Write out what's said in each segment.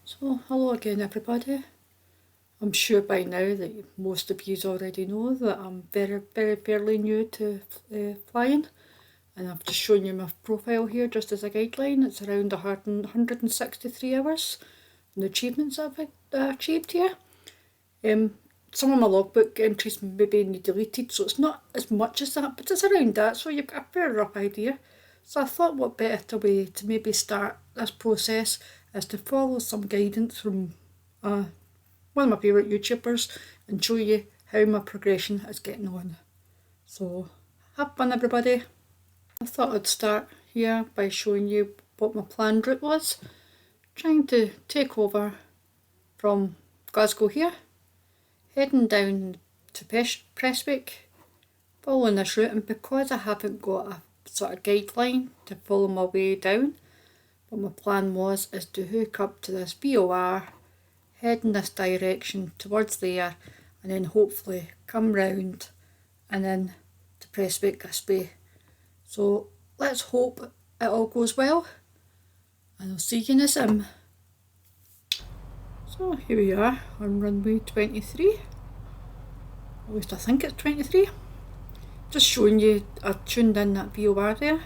So, hello again, everybody. I'm sure by now that most of you already know that I'm fairly new to flying, and I've just shown you my profile here just as a guideline. It's around 163 hours and the achievements I've achieved here. Some of my logbook entries maybe need deleted, so it's not as much as that, but it's around that, so you've got a fair rough idea. So I thought what better way to maybe start this process is to follow some guidance from one of my favourite YouTubers and show you how my progression is getting on. So have fun, everybody. I thought I'd start here by showing you what my planned route was. Trying to take over from Glasgow here, heading down to Prestwick, following this route, and because I haven't got a sort of guideline to follow my way down, what my plan is to hook up to this VOR, head in this direction towards there, and then hopefully come round and then to Prestwick this way. So let's hope it all goes well, and I'll see you in a sim. So here we are on runway 23, at least I think it's 23. Just showing you, I tuned in that VOR there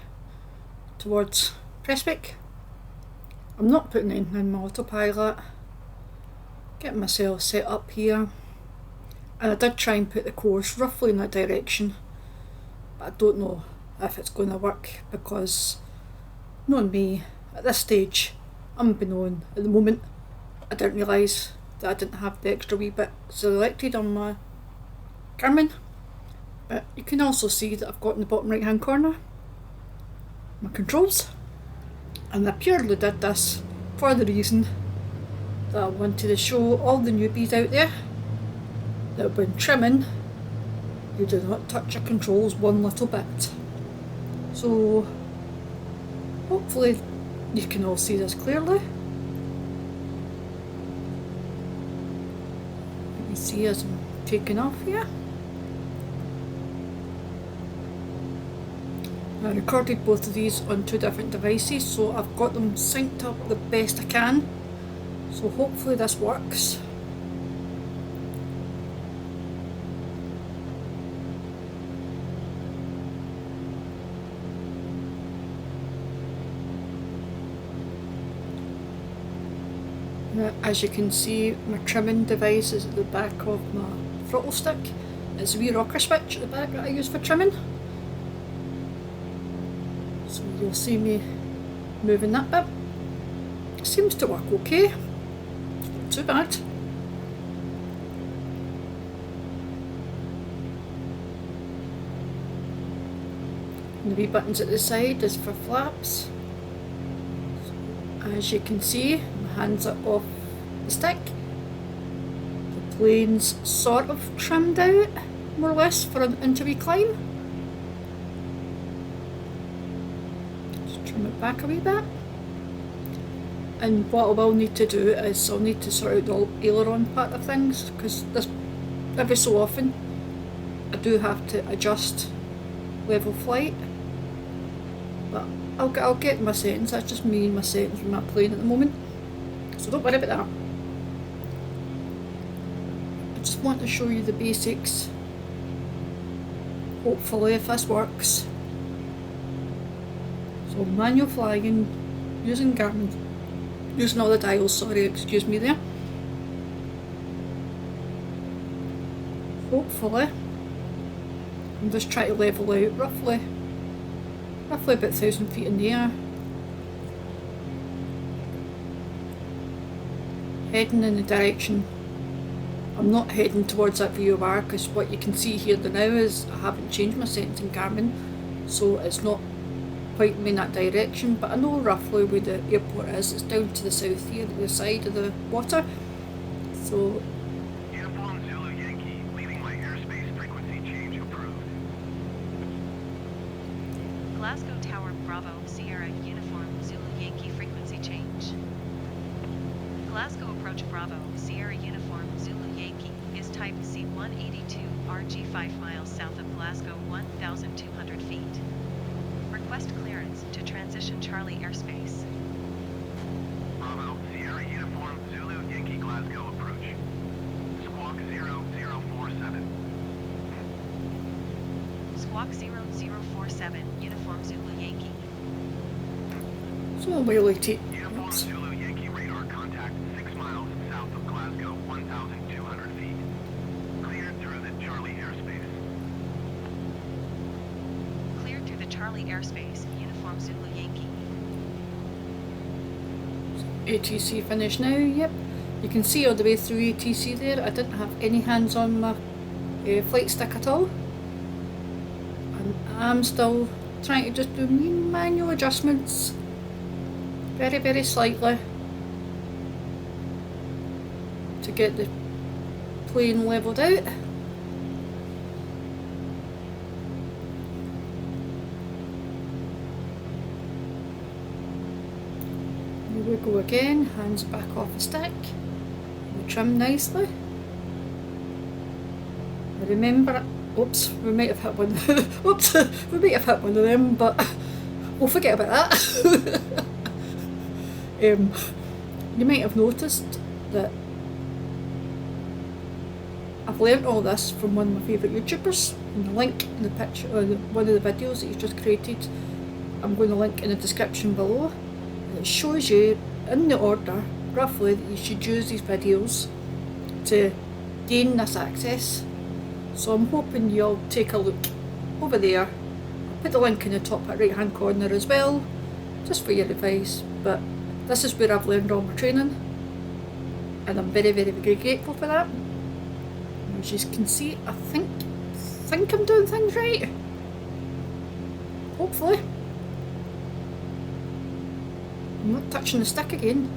towards Prestwick. I'm not putting anything in my autopilot, getting myself set up here, and I did try and put the course roughly in that direction, but I don't know if it's going to work because, knowing me, at this stage, unbeknown at the moment, I didn't realise that I didn't have the extra wee bit selected on my Garmin. But you can also see that I've got in the bottom right hand corner my controls, and I purely did this for the reason that I wanted to show all the newbies out there that when trimming you do not touch your controls one little bit. So hopefully you can all see this clearly. You can see as I'm taking off here. I recorded both of these on two different devices, so I've got them synced up the best I can. So hopefully this works. Now, as you can see, my trimming device is at the back of my throttle stick. It's a wee rocker switch at the back that I use for trimming. So you'll see me moving that bit. It seems to work okay. Not too bad. And the wee buttons at the side is for flaps. So, as you can see, my hands are off the stick. The plane's sort of trimmed out, more or less, for an into-wee climb. Trim it back a wee bit, and what I will need to do is I'll need to sort out the aileron part of things, because this every so often I do have to adjust level flight, but I'll get my settings. That's just me and my settings with my plane at the moment, so don't worry about that. I just want to show you the basics, hopefully, if this works. So manual flying, using Garmin, using all the dials, sorry, excuse me there. Hopefully, I'm just trying to level out roughly about 1,000 feet in the air. Heading in the direction, I'm not heading towards that VOR, because what you can see here now is I haven't changed my settings in Garmin, so it's not quite in that direction, but I know roughly where the airport is. It's down to the south here, at the side of the water. So Uniform Zulu Yankee, leaving my airspace frequency change approved. Glasgow Tower Bravo Sierra Uniform Zulu Yankee frequency change. Glasgow Approach Bravo Sierra Uniform Zulu Yankee is type C182 RG 5 miles south of Glasgow 1,200 feet. Request clearance to transition Charlie airspace. Bravo Sierra Uniform Zulu Squawk 0047, Uniform Zulu Yankee. So we'll take. Uniform Oops. Zulu Yankee radar contact 6 miles south of Glasgow, 1,200 feet. Cleared through the Charlie airspace. Cleared through the Charlie airspace, Uniform Zulu Yankee. ATC finished now, yep. You can see all the way through ATC there. I didn't have any hands on my flight stick at all. And I'm still trying to just do manual adjustments. Very, very slightly. To get the plane levelled out. Here we go again, hands back off the stick. We trim nicely. I remember, oops, we might have hit one. Oops, we might have hit one of them, but we'll forget about that. You might have noticed that I've learnt all this from one of my favourite YouTubers, and the link in the picture, one of the videos that he's just created, I'm going to link in the description below. It shows you in the order roughly that you should use these videos to gain this access. So I'm hoping you'll take a look over there. I'll put the link in the top right hand corner as well, just for your advice. But this is where I've learned all my training, and I'm very, very, very grateful for that. As you can see, I think I'm doing things right. Hopefully. I'm not touching the stick again,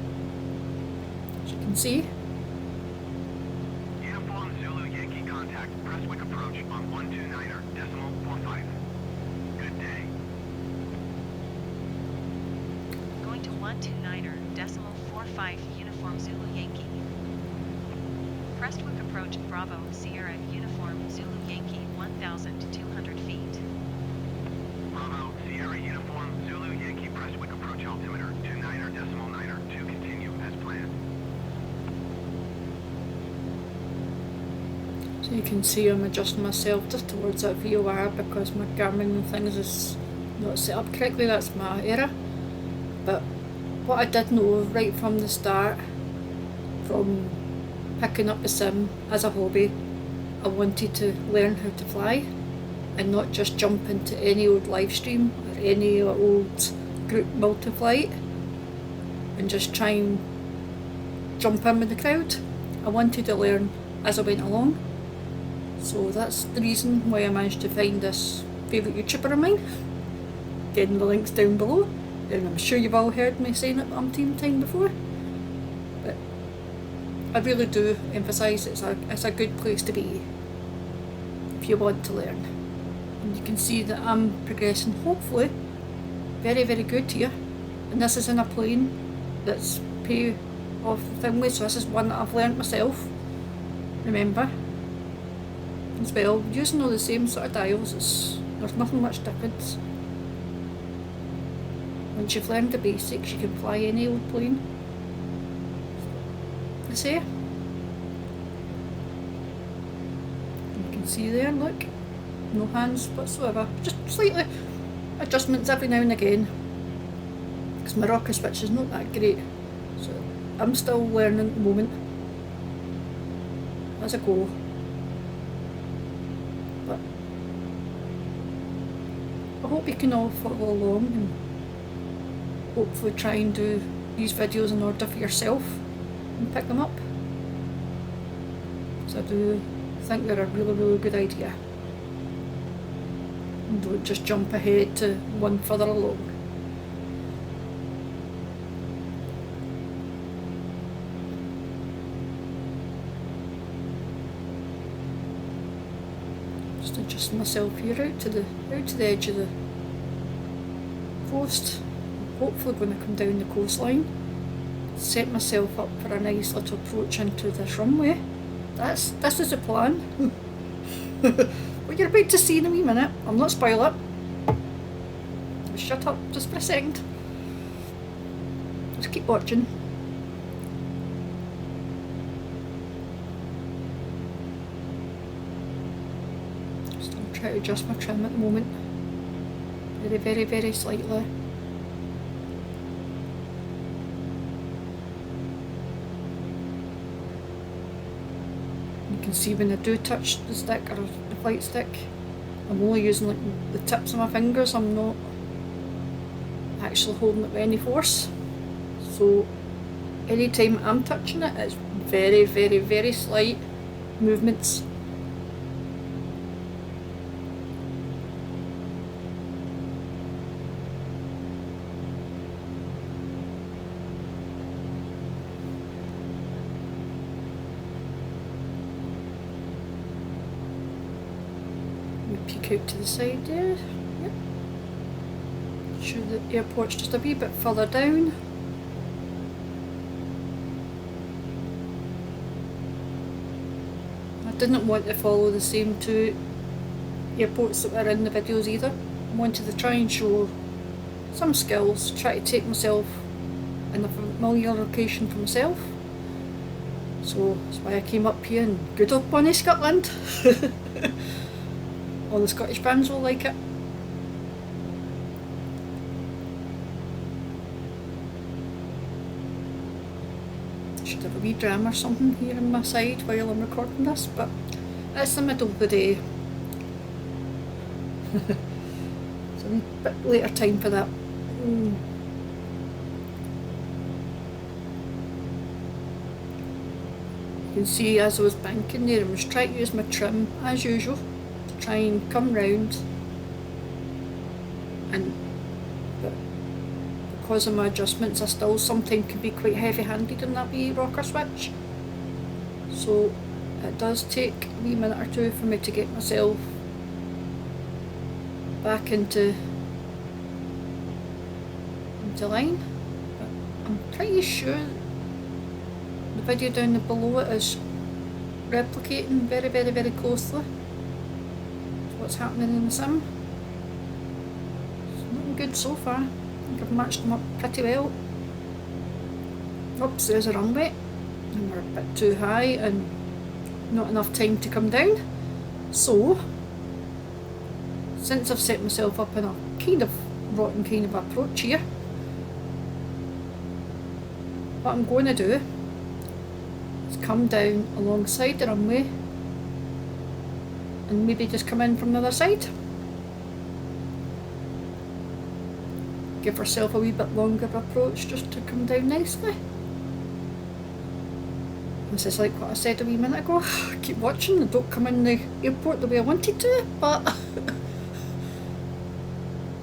as you can see. Uniform Zulu Yankee contact Prestwick approach on 129er decimal 45. Good day. Going to 129er, decimal 45, Uniform Zulu Yankee. Prestwick approach Bravo, Sierra, Uniform Zulu Yankee, 1,200 feet. Bravo, Sierra Uniform Zulu Yankee Prestwick approach altimeter 29er decimal 9er to continue as planned. So you can see I'm adjusting myself just towards that VOR because my Garmin things is not set up correctly. That's my error. But what I did know right from the start, from picking up the sim as a hobby, I wanted to learn how to fly and not just jump into any old live stream or any old group multi-flight and just try and jump in with the crowd. I wanted to learn as I went along. So that's the reason why I managed to find this favourite YouTuber of mine. Again, the link's down below, and I'm sure you've all heard me saying it umpteen time before. But I really do emphasise it's a good place to be if you want to learn. And you can see that I'm progressing, hopefully, very, very good here. And this is in a plane that's pay off the thing with, so this is one that I've learnt myself, remember. As well, using all the same sort of dials, there's nothing much difference. Once you've learned the basics, you can fly any old plane. I say. You can see there, look, no hands whatsoever, just slightly adjustments every now and again, because my rocker switch is not that great, so I'm still learning at the moment as I go. But I hope you can all follow along and hopefully try and do these videos in order for yourself and pick them up. So I do think they're a really, really good idea. And don't just jump ahead to one further along. Just adjusting myself here out to the edge of the coast. Hopefully when I come down the coastline, set myself up for a nice little approach into this runway. This is the plan. What you're about to see in a wee minute, I'll not spoil it. Shut up just for a second. Just keep watching. Still try to adjust my trim at the moment. Very, very, very slightly. You can see when I do touch the stick or the flight stick, I'm only using like the tips of my fingers. I'm not actually holding it with any force. So anytime I'm touching it, it's very, very, very slight movements. We peek out to the side there. Yep. Sure the airport's just a wee bit further down. I didn't want to follow the same two airports that were in the videos either. I wanted to try and show some skills, try to take myself in a familiar location for myself. So that's why I came up here in good old Bonnie, Scotland. All the Scottish fans will like it. Should have a wee dram or something here on my side while I'm recording this, but it's the middle of the day. It's a wee bit later time for that. You can see as I was banking there, I was trying to use my trim as usual to try and come round, but because of my adjustments I still sometimes can be quite heavy handed in that wee rocker switch, so it does take a wee minute or two for me to get myself back into line. But I'm pretty sure the video down below it is replicating very, very, very closely to what's happening in the sim. It's looking good so far. I think I've matched them up pretty well. Oops, there's a runway, and we're a bit too high and not enough time to come down. So, since I've set myself up in a kind of rotten kind of approach here, what I'm going to do is come down alongside the runway and maybe just come in from the other side. Give herself a wee bit longer approach just to come down nicely. This is like what I said a wee minute ago. I keep watching and don't come in the airport the way I wanted to, but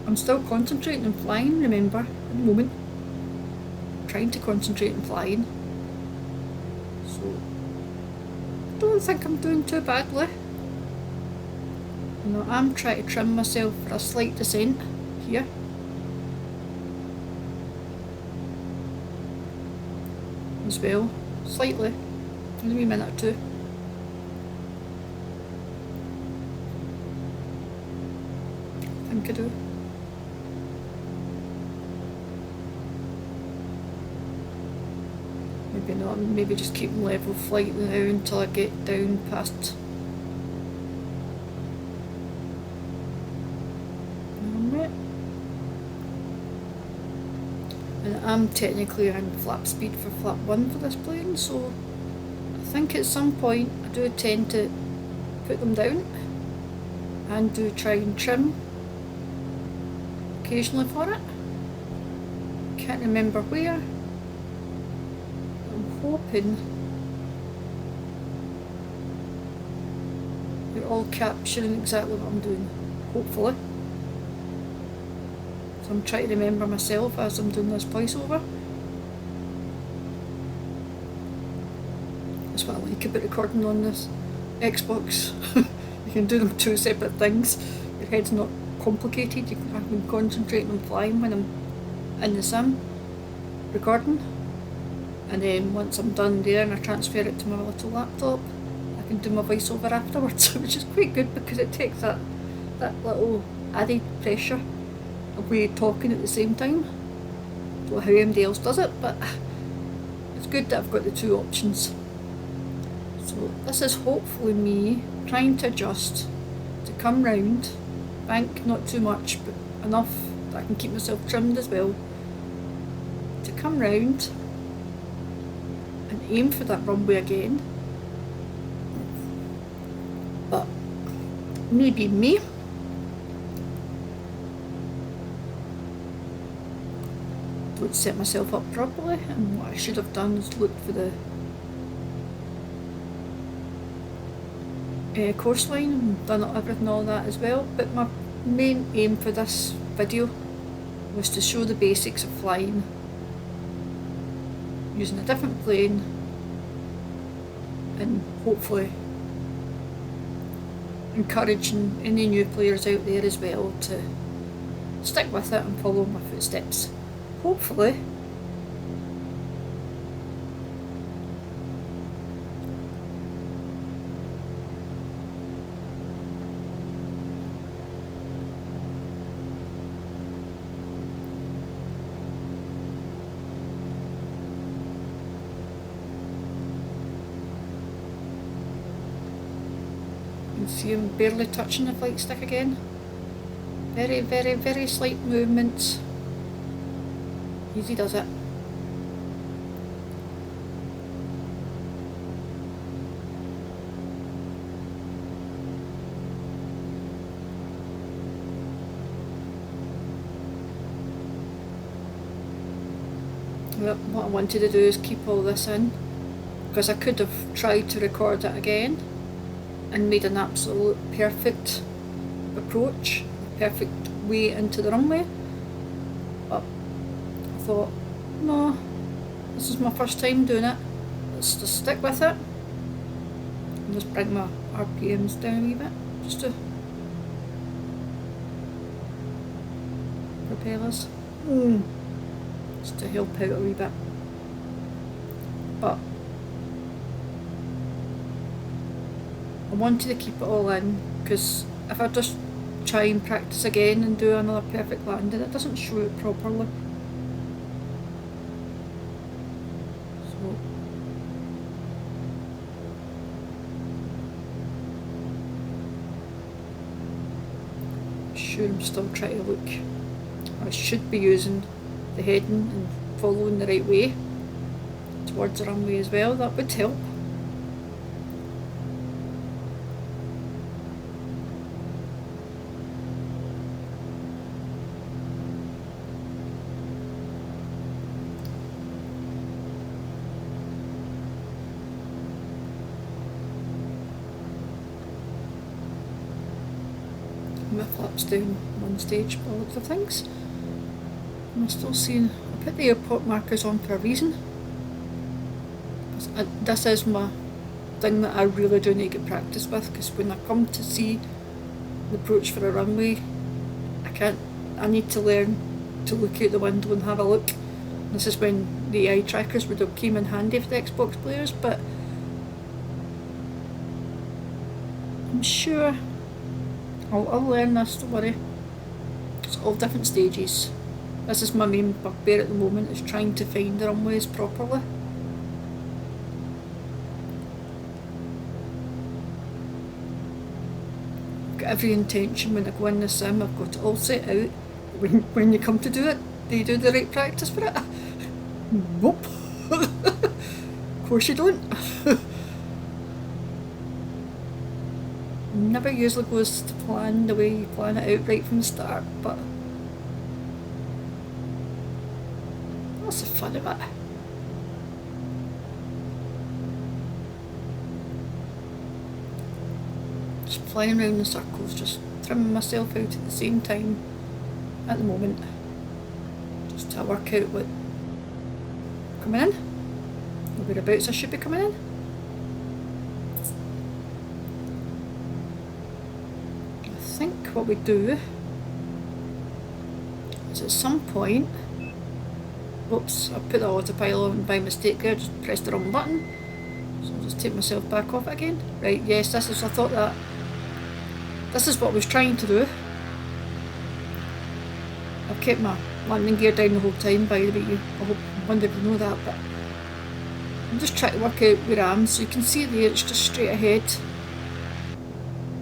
I'm still concentrating on flying, remember, at the moment. Trying to concentrate on flying. So I don't think I'm doing too badly. You know, I'm trying to trim myself for a slight descent here. As well, slightly, in a wee minute or two. I think I do. Maybe not, maybe just keep level flight now until I get down past and I'm technically in flap speed for flap 1 for this plane, so I think at some point I do tend to put them down and do try and trim occasionally for it. Can't remember where. Hoping you're all capturing exactly what I'm doing, hopefully. So I'm trying to remember myself as I'm doing this voiceover. That's what I like about recording on this Xbox. You can do them two separate things. Your head's not complicated. I can concentrate on flying when I'm in the sim recording. And then once I'm done there and I transfer it to my little laptop, I can do my voiceover afterwards, which is quite good because it takes that little added pressure of we talking at the same time. Don't know how anybody else does it, but it's good that I've got the two options. So this is hopefully me trying to adjust to come round, bank not too much but enough that I can keep myself trimmed as well, to come round and aim for that runway again. But maybe me, don't set myself up properly, and what I should have done is look for the course line and done everything, all that as well. But my main aim for this video was to show the basics of flying using a different plane, and hopefully encouraging any new players out there as well to stick with it and follow my footsteps. Hopefully you can see him barely touching the flight stick again. Very, very, very slight movements. Easy does it. Yep, what I wanted to do is keep all this in, because I could have tried to record it again and made an absolute perfect approach, perfect way into the runway, but I thought, no, this is my first time doing it, let's just stick with it and just bring my RPMs down a wee bit, just to propellers, just to help out a wee bit. But I wanted to keep it all in, because if I just try and practice again and do another perfect landing, it doesn't show it properly. So I'm sure I'm still trying to look. I should be using the heading and following the right way towards the runway as well. That would help. My flaps down one stage by the looks of things. I'm still seeing, I put the airport markers on for a reason. This is my thing that I really do need to get practice with, because when I come to see the approach for a runway, I need to learn to look out the window and have a look. This is when the eye trackers would have came in handy for the Xbox players, but I'm sure I'll learn this, don't worry. It's all different stages. This is my main bugbear at the moment, is trying to find the runways properly. I've got every intention when I go in the sim, I've got it all set out. When you come to do it, do you do the right practice for it? Nope. Of course you don't. Never usually goes to plan the way you plan it out right from the start, but that's the fun of it. Just flying around in circles, just trimming myself out at the same time at the moment, just to work out what coming in, or whereabouts I should be coming in. I think what we do is at some point, oops, I put the autopilot on by mistake there, just pressed the wrong button, so I'll just take myself back off it again. Right, yes, this is, I thought that this is what I was trying to do. I've kept my landing gear down the whole time, by the way, I wonder if you know that, but I'm just trying to work out where I am, so you can see there it's just straight ahead.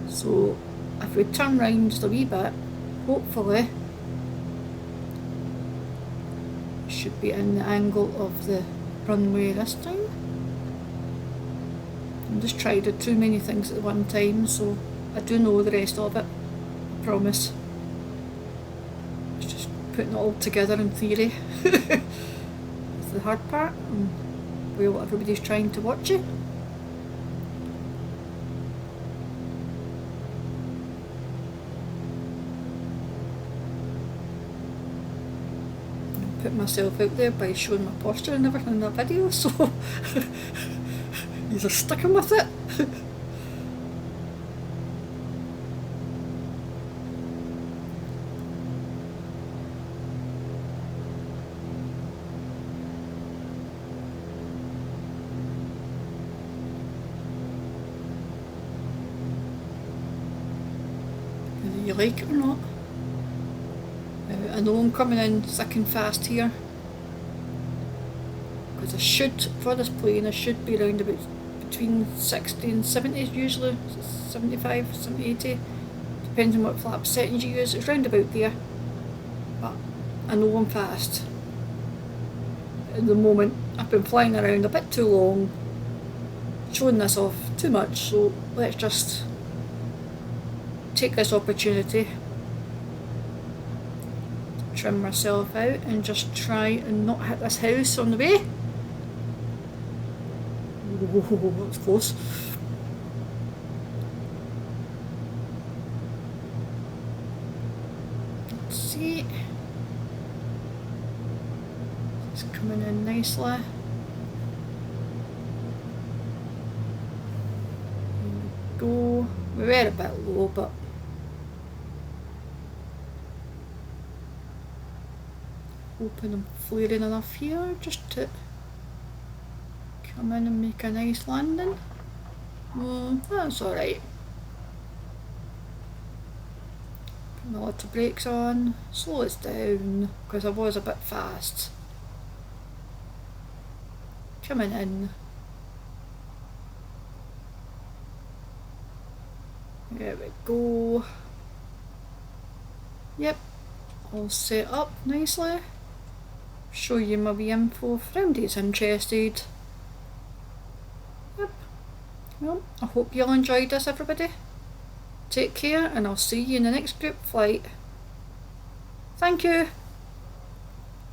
So if we turn round just a wee bit, hopefully should be in the angle of the runway this time. I'm just trying to do too many things at one time, so I do know the rest of it, I promise. It's just putting it all together in theory. It's the hard part, and while everybody's trying to watch it. Put myself out there by showing my posture and everything in that video, so you're sticking with it. Whether you like it or not. I know I'm coming in thick and fast here, because I should, for this plane, I should be around about between 60 and 70 usually, 75, 70, 80, depends on what flap settings you use. It's round about there, but I know I'm fast. At the moment, I've been flying around a bit too long, showing this off too much, so let's just take this opportunity, trim myself out and just try and not hit this house on the way. Whoa, that was close. Let's see. It's coming in nicely. There we go. We were a bit low, but hoping I'm flaring enough here just to come in and make a nice landing. That's alright. Put my little brakes on, slow it down because I was a bit fast. Coming in. There we go. Yep, all set up nicely. Show you my wee info if anybody's interested. Yep. Well, I hope you all enjoyed this, everybody. Take care, and I'll see you in the next group flight. Thank you.